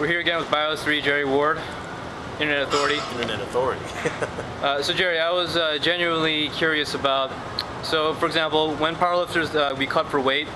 We're here again with BIO-S3, Jerry Ward, Internet Authority. Internet Authority. So Jerry, I was genuinely curious about, so for example, when powerlifters, we cut for weight,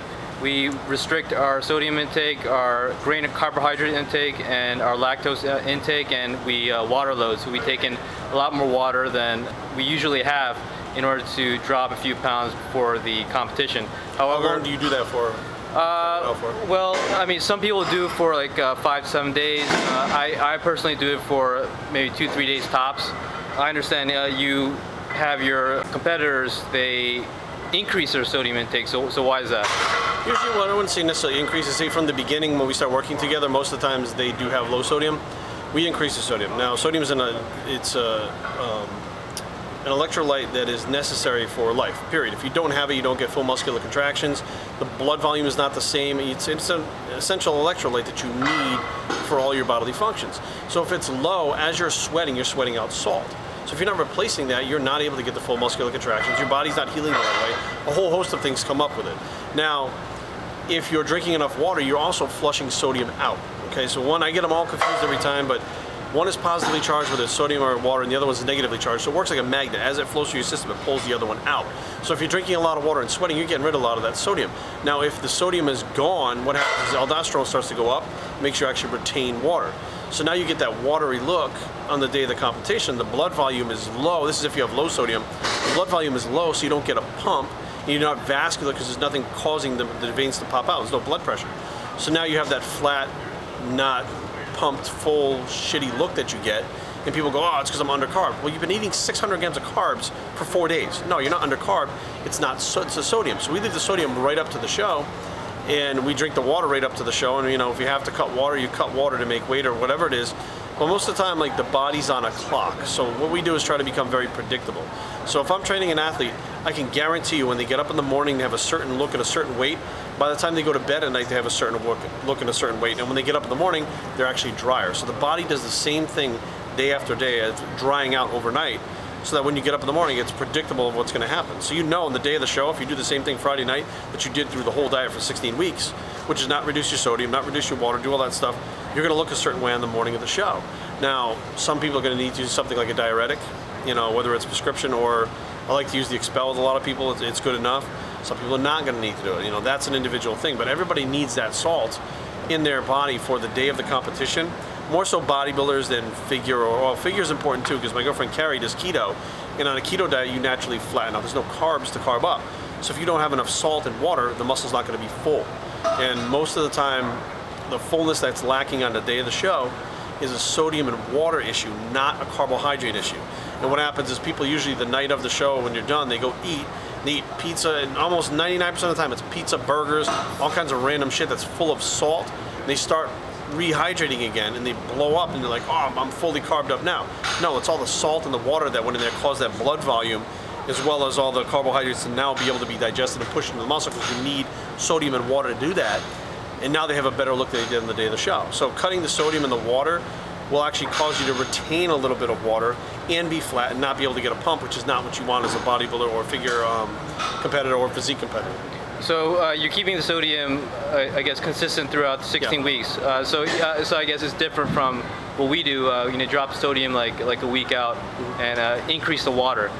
we restrict our sodium intake, our grain and carbohydrate intake, and our lactose intake, and we water load. So we take in a lot more water than we usually have in order to drop a few pounds before the competition. However, how long do you do that for? Well, I mean, some people do it for like 5 to 7 days. I personally do it for maybe 2 to 3 days tops. I understand you have your competitors, they increase their sodium intake, so why is that? Usually, well, I wouldn't say necessarily increase. I say from the beginning when we start working together, most of the times they do have low sodium. We increase the sodium. Now, sodium is an electrolyte that is necessary for life, period. If you don't have it, you don't get full muscular contractions. The blood volume is not the same. It's an essential electrolyte that you need for all your bodily functions. So if it's low, as you're sweating out salt. So if you're not replacing that, you're not able to get the full muscular contractions. Your body's not healing the right way. A whole host of things come up with it. Now, if you're drinking enough water, you're also flushing sodium out. Okay, so one, I get them all confused every time, but one is positively charged with sodium or water, and the other one is negatively charged. So it works like a magnet. As it flows through your system, it pulls the other one out. So if you're drinking a lot of water and sweating, you're getting rid of a lot of that sodium. Now, if the sodium is gone, what happens is aldosterone starts to go up, makes you actually retain water. So now you get that watery look on the day of the competition. The blood volume is low. This is if you have low sodium. The blood volume is low, so you don't get a pump. And you're not vascular because there's nothing causing the veins to pop out. There's no blood pressure. So now you have that flat, not pumped, full, shitty look that you get, and people go, oh, it's because I'm under carb. Well, you've been eating 600 grams of carbs for 4 days. No, you're not under carb. It's not. It's the sodium. So we leave the sodium right up to the show, and we drink the water right up to the show. And you know, if you have to cut water, you cut water to make weight or whatever it is. But most of the time, like, the body's on a clock. So what we do is try to become very predictable. So if I'm training an athlete, I can guarantee you when they get up in the morning, they have a certain look at a certain weight. By the time they go to bed at night, they have a certain look and a certain weight. And when they get up in the morning, they're actually drier. So the body does the same thing day after day, as drying out overnight, so that when you get up in the morning, it's predictable of what's going to happen. So you know on the day of the show, if you do the same thing Friday night that you did through the whole diet for 16 weeks, which is not reduce your sodium, not reduce your water, do all that stuff, you're going to look a certain way on the morning of the show. Now, some people are going to need to use something like a diuretic, you know, whether it's prescription or I like to use the Expel with a lot of people. It's good enough. Some people are not going to need to do it. You know, that's an individual thing, but everybody needs that salt in their body for the day of the competition. More so bodybuilders than figure, or well, figure is important too, because my girlfriend Carrie does keto, and on a keto diet you naturally flatten out. There's no carbs to carb up. So if you don't have enough salt and water, the muscle's not going to be full. And most of the time, the fullness that's lacking on the day of the show is a sodium and water issue, not a carbohydrate issue. And what happens is people usually the night of the show, when you're done, they go eat. They eat pizza, and almost 99% of the time it's pizza, burgers, all kinds of random shit that's full of salt. And they start rehydrating again, and they blow up, and they're like, oh, I'm fully carved up now. No, it's all the salt and the water that went in there caused that blood volume, as well as all the carbohydrates to now be able to be digested and pushed into the muscle, because you need sodium and water to do that. And now they have a better look than they did on the day of the show. So cutting the sodium and the water will actually cause you to retain a little bit of water and be flat and not be able to get a pump, which is not what you want as a bodybuilder or figure competitor or physique competitor. So you're keeping the sodium, I guess, consistent throughout 16 weeks. So I guess it's different from what we do. You know, drop sodium like a week out and increase the water.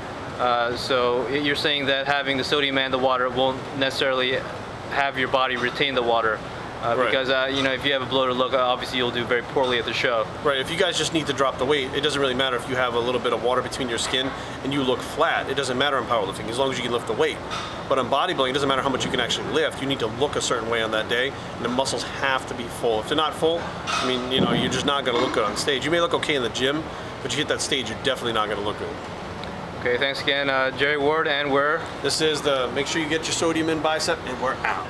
So you're saying that having the sodium and the water won't necessarily have your body retain the water. Because you know, if you have a bloated look, obviously you'll do very poorly at the show. Right. If you guys just need to drop the weight, it doesn't really matter if you have a little bit of water between your skin and you look flat. It doesn't matter in powerlifting as long as you can lift the weight. But in bodybuilding, it doesn't matter how much you can actually lift. You need to look a certain way on that day, and the muscles have to be full. If they're not full, I mean, you know, you're just not going to look good on stage. You may look okay in the gym, but you hit that stage, you're definitely not going to look good. Okay. Thanks again, Jerry Ward, and we're. This is the make sure you get your sodium in bicep, and we're out.